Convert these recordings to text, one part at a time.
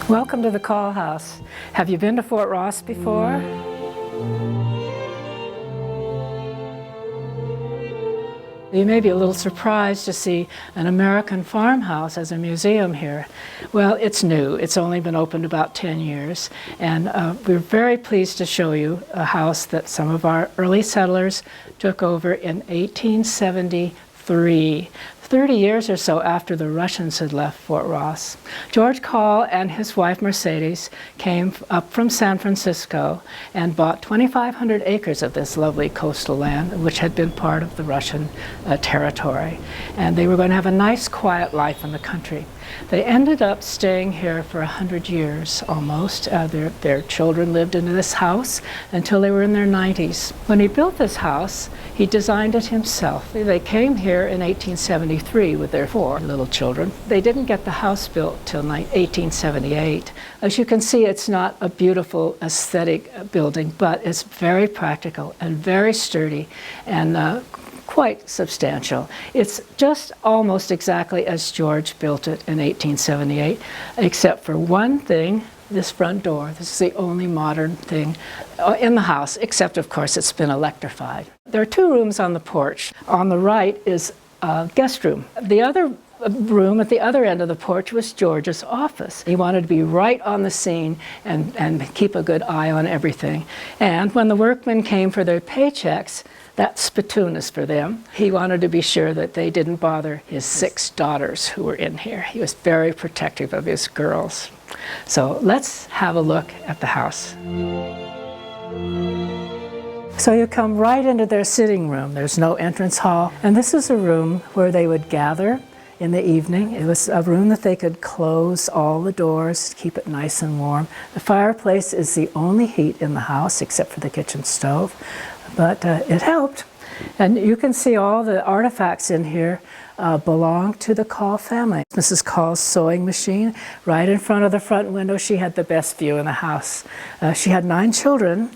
Welcome to the Call House. Have you been to Fort Ross before? You may be a little surprised to see an American farmhouse as a museum here. Well, it's new. It's only been opened about 10 years. And we're very pleased to show you a house that some of our early settlers took over in 1873. 30 years or so after the Russians had left Fort Ross. George Call and his wife Mercedes came up from San Francisco and bought 2,500 acres of this lovely coastal land, which had been part of the Russian territory. And they were going to have a nice, quiet life in the country. They ended up staying here for 100 years almost. Their children lived in this house until they were in their 90s. When he built this house, he designed it himself. They came here in 1873 with their 4 little children. They didn't get the house built till 1878. As you can see, it's not a beautiful aesthetic building, but it's very practical and very sturdy and quite substantial. It's just almost exactly as George built it in 1878, except for one thing, this front door. This is the only modern thing in the house, except of course it's been electrified. There are 2 rooms on the porch. On the right is a guest room. The other room at the other end of the porch was George's office. He wanted to be right on the scene and keep a good eye on everything. And when the workmen came for their paychecks, that spittoon is for them. He wanted to be sure that they didn't bother his 6 daughters who were in here. He was very protective of his girls. So let's have a look at the house. So you come right into their sitting room. There's no entrance hall. And this is a room where they would gather in the evening. It was a room that they could close all the doors to keep it nice and warm. The fireplace is the only heat in the house except for the kitchen stove. But it helped. And you can see all the artifacts in here belong to the Call family. Mrs. Call's sewing machine, right in front of the front window. She had the best view in the house. She had 9 children,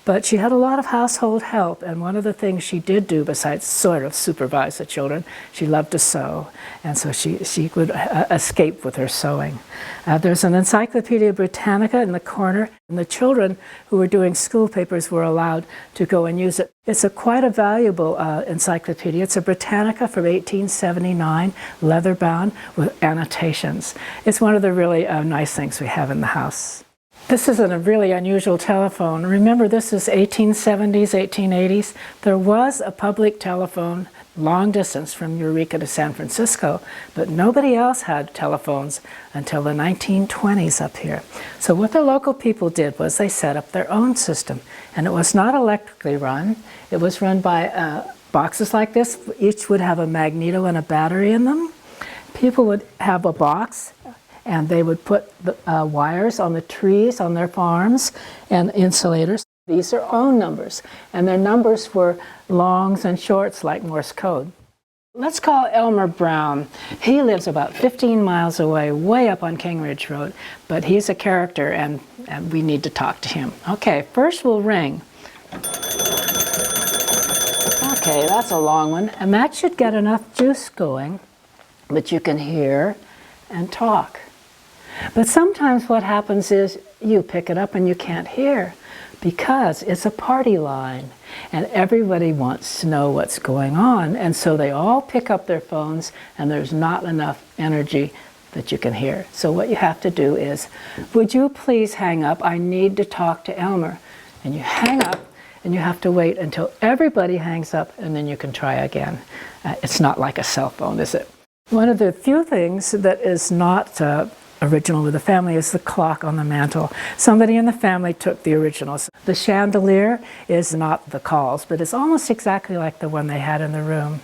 but she had a lot of household help, and one of the things she did do, besides sort of supervise the children, she loved to sew, and so she would escape with her sewing. There's an Encyclopedia Britannica in the corner, and the children who were doing school papers were allowed to go and use it. It's quite a valuable encyclopedia. It's a Britannica from 1879, leather-bound, with annotations. It's one of the really nice things we have in the house. This isn't a really unusual telephone. Remember, this is 1870s, 1880s. There was a public telephone long distance from Eureka to San Francisco, but nobody else had telephones until the 1920s up here. So what the local people did was they set up their own system, and it was not electrically run. It was run by boxes like this. Each would have a magneto and a battery in them. People would have a box, and they would put the wires on the trees on their farms and insulators. These are own numbers, and their numbers were longs and shorts like Morse code. Let's call Elmer Brown. He lives about 15 miles away, way up on King Ridge Road, but he's a character and we need to talk to him. Okay, first we'll ring. Okay, that's a long one, and that should get enough juice going that you can hear and talk. But sometimes what happens is you pick it up and you can't hear because it's a party line and everybody wants to know what's going on, and so they all pick up their phones and there's not enough energy that you can hear. So what you have to do is, would you please hang up? I need to talk to Elmer. And you hang up and you have to wait until everybody hangs up and then you can try again. It's not like a cell phone, is it? One of the few things that is not original with the family is the clock on the mantle. Somebody in the family took the originals. The chandelier is not the Calls, but it's almost exactly like the one they had in the room.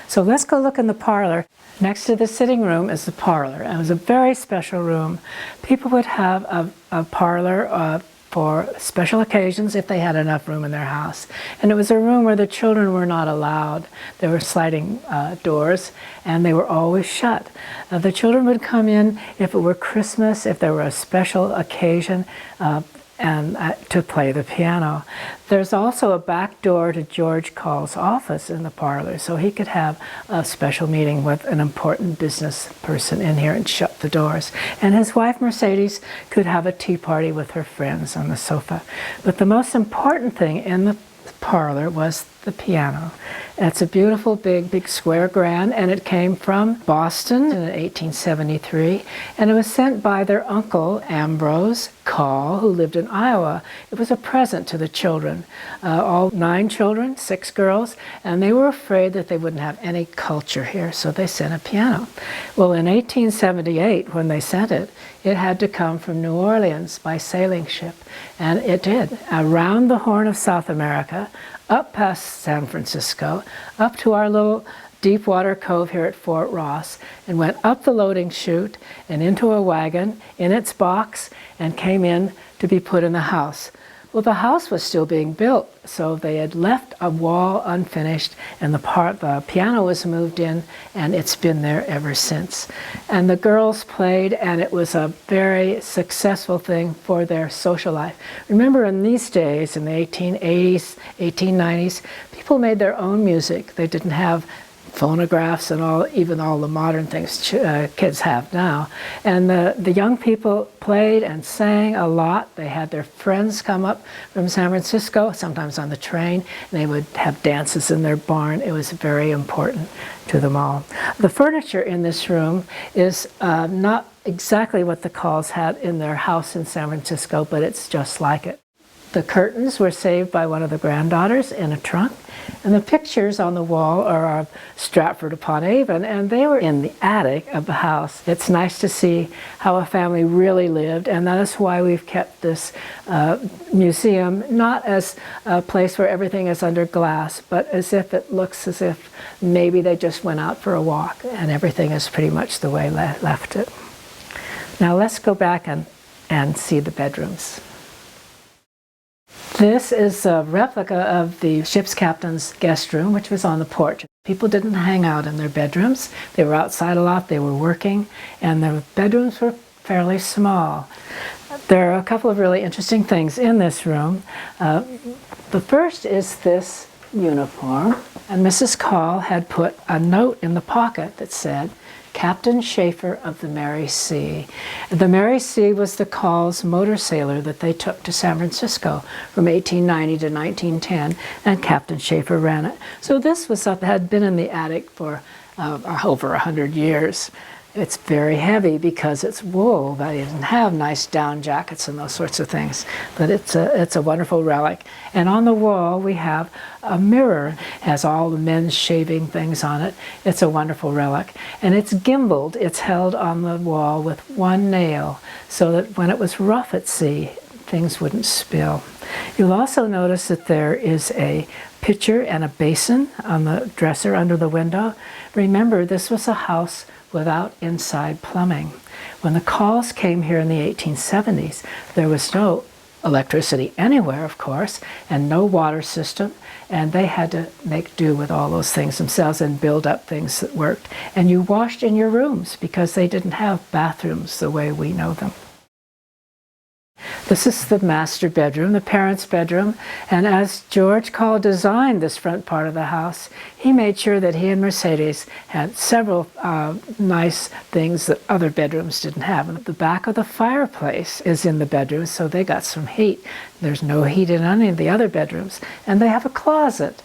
So let's go look in the parlor. Next to the sitting room is the parlor. And it was a very special room. People would have a parlor for special occasions if they had enough room in their house. And it was a room where the children were not allowed. There were sliding doors, and they were always shut. The children would come in if it were Christmas, if there were a special occasion. and to play the piano. There's also a back door to George Call's office in the parlor, so he could have a special meeting with an important business person in here and shut the doors. And his wife Mercedes could have a tea party with her friends on the sofa. But the most important thing in the parlor was the piano. It's a beautiful big square grand, and it came from Boston in 1873, and it was sent by their uncle Ambrose Call, who lived in Iowa. It was a present to the children, all 9 children, 6 girls, and they were afraid that they wouldn't have any culture here, so they sent a piano. Well, in 1878, when they sent it, it had to come from New Orleans by sailing ship, and it did, around the Horn of South America, up past San Francisco, up to our little deep water cove here at Fort Ross, and went up the loading chute and into a wagon in its box and came in to be put in the house. Well, the house was still being built, so they had left a wall unfinished, and the piano was moved in, and it's been there ever since. And the girls played, and it was a very successful thing for their social life. Remember, in these days, in the 1880s, 1890s, people made their own music. They didn't have phonographs and even all the modern things kids have now. And the young people played and sang a lot. They had their friends come up from San Francisco, sometimes on the train, and they would have dances in their barn. It was very important to them all. The furniture in this room is not exactly what the Calls had in their house in San Francisco, but it's just like it. The curtains were saved by one of the granddaughters in a trunk, and the pictures on the wall are of Stratford-upon-Avon, and they were in the attic of the house. It's nice to see how a family really lived, and that is why we've kept this museum not as a place where everything is under glass, but as if it looks as if maybe they just went out for a walk and everything is pretty much the way left it. Now let's go back and see the bedrooms. This is a replica of the ship's captain's guest room, which was on the porch. People didn't hang out in their bedrooms. They were outside a lot, they were working, and their bedrooms were fairly small. There are a couple of really interesting things in this room. The first is this uniform, and Mrs. Call had put a note in the pocket that said, Captain Schaefer of the Mary C. The Mary C was the Calls motor sailor that they took to San Francisco from 1890 to 1910, and Captain Schaefer ran it. So this had been in the attic for over 100 years. It's very heavy because it's wool. They didn't have nice down jackets and those sorts of things, but it's a wonderful relic. And on the wall we have a mirror, has all the men's shaving things on it. It's a wonderful relic, and it's gimbaled. It's held on the wall with one nail, so that when it was rough at sea, things wouldn't spill. You'll also notice that there is a pitcher and a basin on the dresser under the window. Remember, this was a house without inside plumbing. When the Calls came here in the 1870s, there was no electricity anywhere, of course, and no water system, and they had to make do with all those things themselves and build up things that worked. And you washed in your rooms because they didn't have bathrooms the way we know them. This is the master bedroom, the parents' bedroom, and as George Call designed this front part of the house, he made sure that he and Mercedes had several nice things that other bedrooms didn't have. And the back of the fireplace is in the bedroom, so they got some heat. There's no heat in any of the other bedrooms. And they have a closet.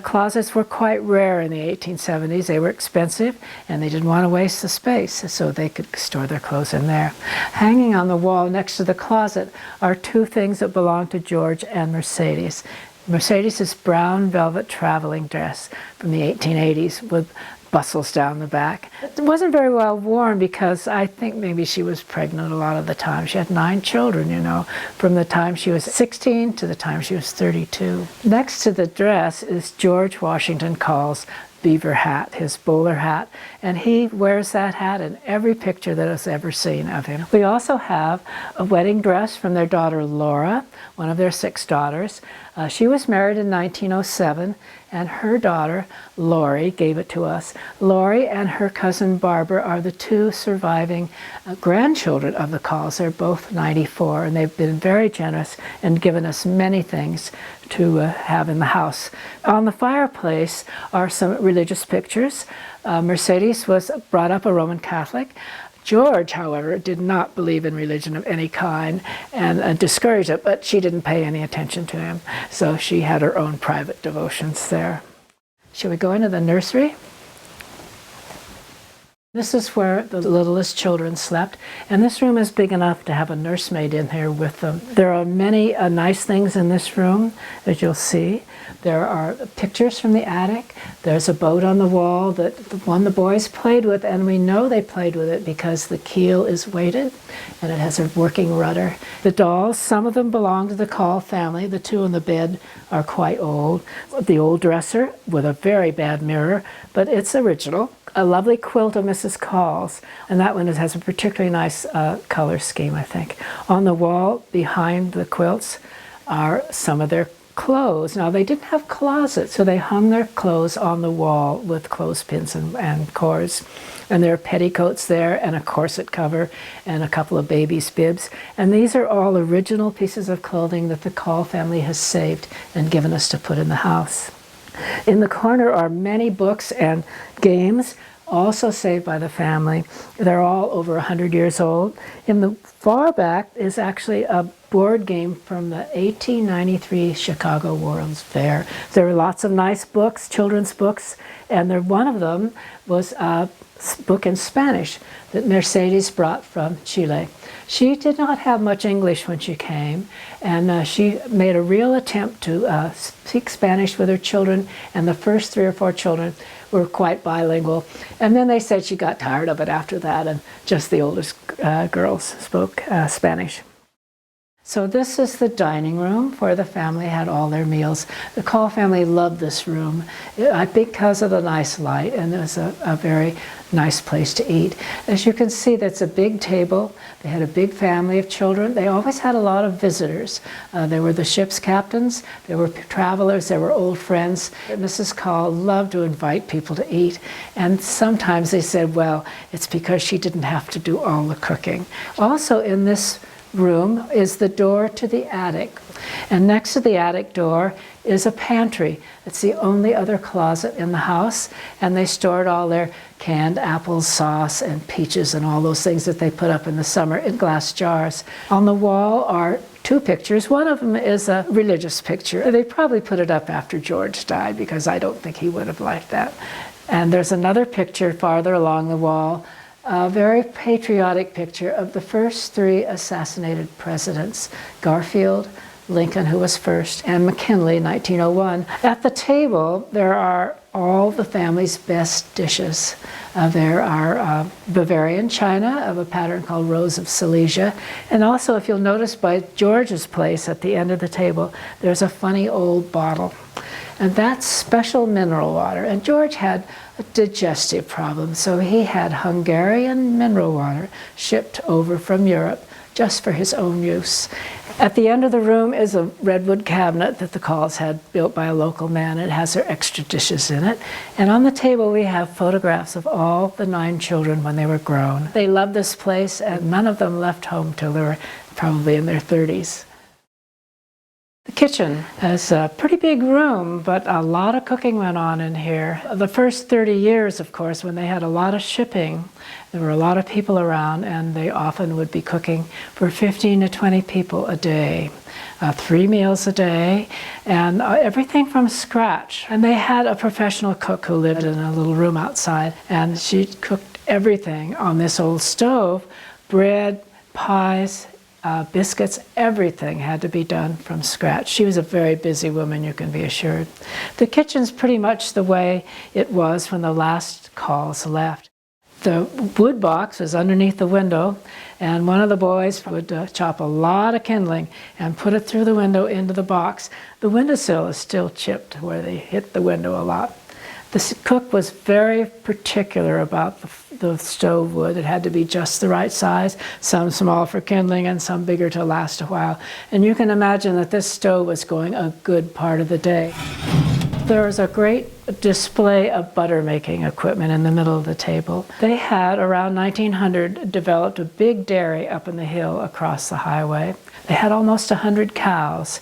Closets were quite rare in the 1870s. They were expensive, and they didn't want to waste the space, so they could store their clothes in there. Hanging on the wall next to the closet are 2 things that belong to George and Mercedes. Mercedes' brown velvet traveling dress from the 1880s with bustles down the back. It wasn't very well worn because I think maybe she was pregnant a lot of the time. She had 9 children, you know, from the time she was 16 to the time she was 32. Next to the dress is George Washington Call's beaver hat, his bowler hat, and he wears that hat in every picture that is ever seen of him. We also have a wedding dress from their daughter Laura, one of their 6 daughters. She was married in 1907, and her daughter, Lori, gave it to us. Lori and her cousin Barbara are the two surviving grandchildren of the Calls. They're both 94, and they've been very generous and given us many things to have in the house. On the fireplace are some religious pictures. Mercedes was brought up a Roman Catholic. George, however, did not believe in religion of any kind and discouraged it, but she didn't pay any attention to him. So she had her own private devotions there. Shall we go into the nursery? This is where the littlest children slept, and this room is big enough to have a nursemaid in here with them. There are many nice things in this room, as you'll see. There are pictures from the attic. There's a boat on the wall that the boys played with, and we know they played with it because the keel is weighted and it has a working rudder. The dolls, some of them belong to the Call family. The two on the bed are quite old. The old dresser with a very bad mirror, but it's original. A lovely quilt of Mrs. Call's, and that one has a particularly nice color scheme, I think. On the wall behind the quilts are some of their clothes. Now, they didn't have closets, so they hung their clothes on the wall with clothespins and cords. And there are petticoats there, and a corset cover, and a couple of babies' bibs. And these are all original pieces of clothing that the Call family has saved and given us to put in the house. In the corner are many books and games, also saved by the family. They're all over 100 years old. In the far back is actually a board game from the 1893 Chicago World's Fair. There were lots of nice books, children's books, and one of them was a book in Spanish that Mercedes brought from Chile. She did not have much English when she came, and she made a real attempt to speak Spanish with her children, and the first 3 or 4 children were quite bilingual. And then they said she got tired of it after that, and just the oldest girls spoke Spanish. So this is the dining room where the family had all their meals. The Call family loved this room because of the nice light, and it was a very nice place to eat. As you can see, that's a big table. They had a big family of children. They always had a lot of visitors. There were the ship's captains, there were travelers, there were old friends. Mrs. Call loved to invite people to eat, and sometimes they said, well, it's because she didn't have to do all the cooking. Also in this room is the door to the attic, and next to the attic door is a pantry. It's the only other closet in the house, and they stored all their canned apples, sauce, and peaches, and all those things that they put up in the summer in glass jars. On the wall are 2 pictures. One of them is a religious picture. They probably put it up after George died, because I don't think he would have liked that. And there's another picture farther along the wall, a very patriotic picture of the first 3 assassinated presidents, Garfield, Lincoln, who was first, and McKinley, 1901. At the table, there are all the family's best dishes. There are Bavarian china of a pattern called Rose of Silesia. And also, if you'll notice by George's place at the end of the table, there's a funny old bottle. And that's special mineral water. And George had a digestive problem, so he had Hungarian mineral water shipped over from Europe just for his own use. At the end of the room is a redwood cabinet that the Calls had built by a local man. It has their extra dishes in it. And on the table we have photographs of all the 9 children when they were grown. They loved this place, and none of them left home till they were probably in their 30s. The kitchen is a pretty big room, but a lot of cooking went on in here. The first 30 years, of course, when they had a lot of shipping, there were a lot of people around, and they often would be cooking for 15 to 20 people a day. 3 meals a day, and everything from scratch. And they had a professional cook who lived in a little room outside, and she cooked everything on this old stove. Bread, pies, biscuits, everything had to be done from scratch. She was a very busy woman, you can be assured. The kitchen's pretty much the way it was when the last Calls left. The wood box was underneath the window, and one of the boys would chop a lot of kindling and put it through the window into the box. The windowsill is still chipped where they hit the window a lot. The cook was very particular about the stove wood. It had to be just the right size, some small for kindling and some bigger to last a while. And you can imagine that this stove was going a good part of the day. There was a great display of butter making equipment in the middle of the table. They had, around 1900, developed a big dairy up in the hill across the highway. They had almost 100 cows,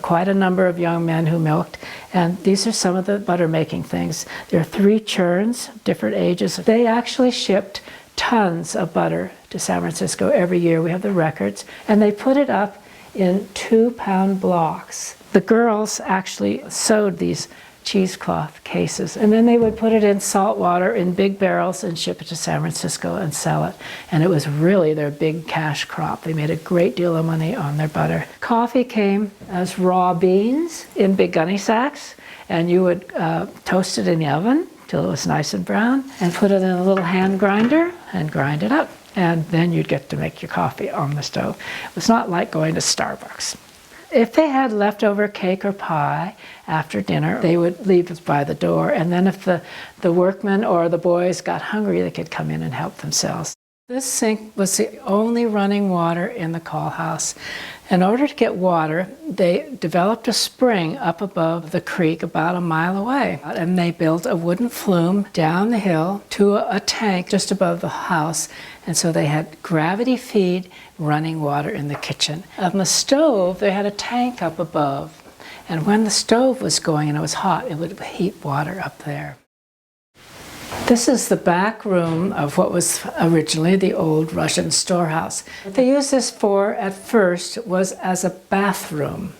quite a number of young men who milked, and these are some of the butter making things. There are 3 churns, different ages. They actually shipped tons of butter to San Francisco every year. We have the records, and they put it up in 2-pound blocks. The girls actually sewed these cheesecloth cases, and then they would put it in salt water in big barrels and ship it to San Francisco and sell it. And it was really their big cash crop. They made a great deal of money on their butter. Coffee came as raw beans in big gunny sacks, and you would toast it in the oven till it was nice and brown, and put it in a little hand grinder and grind it up. And then you'd get to make your coffee on the stove. It was not like going to Starbucks. If they had leftover cake or pie after dinner, they would leave it by the door. And then if the workmen or the boys got hungry, they could come in and help themselves. This sink was the only running water in the call house. In order to get water, they developed a spring up above the creek about a mile away. And they built a wooden flume down the hill to a tank just above the house. And so they had gravity feed running water in the kitchen. On the stove, they had a tank up above. And when the stove was going and it was hot, it would heat water up there. This is the back room of what was originally the old Russian storehouse. What they used this for at first was as a bathroom.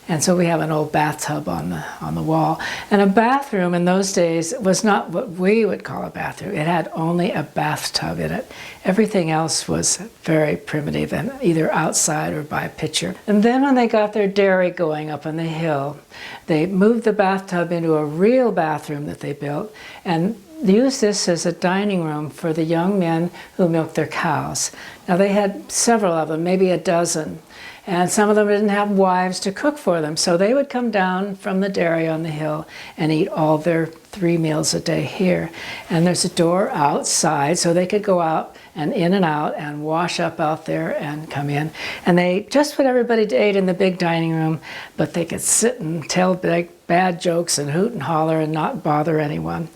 And so we have an old bathtub on the wall. And a bathroom in those days was not what we would call a bathroom. It had only a bathtub in it. Everything else was very primitive and either outside or by a pitcher. And then when they got their dairy going up on the hill, they moved the bathtub into a real bathroom that they built and used this as a dining room for the young men who milked their cows. Now they had several of them, maybe a dozen. And some of them didn't have wives to cook for them, so they would come down from the dairy on the hill and eat all their 3 meals a day here. And there's a door outside, so they could go out and in and out and wash up out there and come in. And they just put everybody to eat in the big dining room, but they could sit and tell bad jokes and hoot and holler and not bother anyone.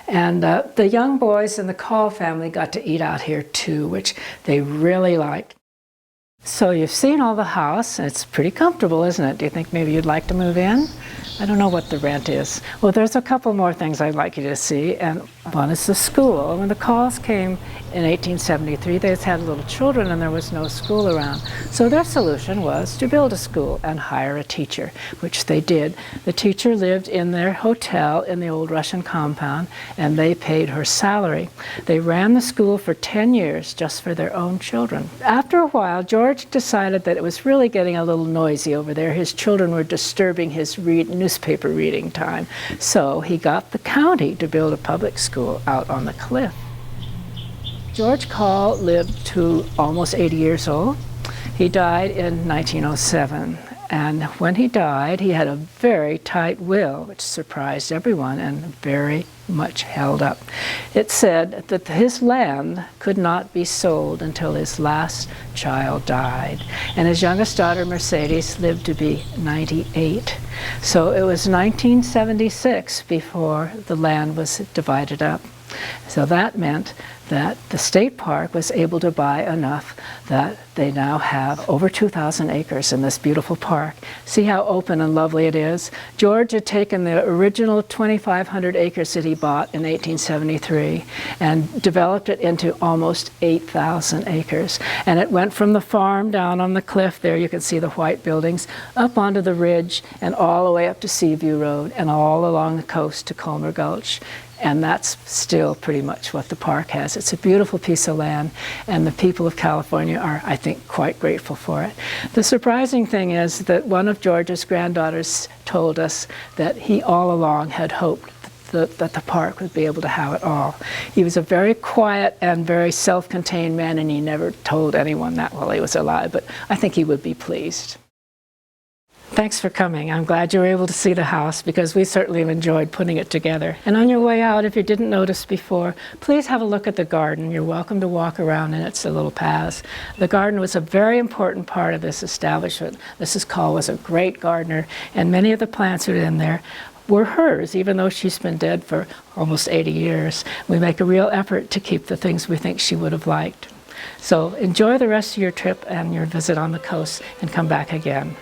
And the young boys in the Call family got to eat out here too, which they really liked. So you've seen all the house, and it's pretty comfortable, isn't it? Do you think maybe you'd like to move in? I don't know what the rent is. Well, there's a couple more things I'd like you to see, and one is the school. When the Calls came in 1873, they had little children and there was no school around. So their solution was to build a school and hire a teacher, which they did. The teacher lived in their hotel in the old Russian compound, and they paid her salary. They ran the school for 10 years just for their own children. After a while, George decided that it was really getting a little noisy over there. His children were disturbing his newspaper reading time. So he got the county to build a public school out on the cliff. George Call lived to almost 80 years old. He died in 1907. And when he died, he had a very tight will, which surprised everyone and very much held up. It said that his land could not be sold until his last child died. And his youngest daughter, Mercedes, lived to be 98. So it was 1976 before the land was divided up. So that meant that the state park was able to buy enough that they now have over 2,000 acres in this beautiful park. See how open and lovely it is? George had taken the original 2,500 acres that he bought in 1873 and developed it into almost 8,000 acres. And it went from the farm down on the cliff there, you can see the white buildings, up onto the ridge and all the way up to Seaview Road and all along the coast to Comer Gulch. And that's still pretty much what the park has. It's a beautiful piece of land, and the people of California are, I think, quite grateful for it. The surprising thing is that one of George's granddaughters told us that he all along had hoped that the park would be able to have it all. He was a very quiet and very self-contained man, and he never told anyone that while he was alive, but I think he would be pleased. Thanks for coming. I'm glad you were able to see the house because we certainly have enjoyed putting it together. And on your way out, if you didn't notice before, please have a look at the garden. You're welcome to walk around in its little paths. The garden was a very important part of this establishment. Mrs. Call was a great gardener, and many of the plants that are in there were hers, even though she's been dead for almost 80 years. We make a real effort to keep the things we think she would have liked. So enjoy the rest of your trip and your visit on the coast, and come back again.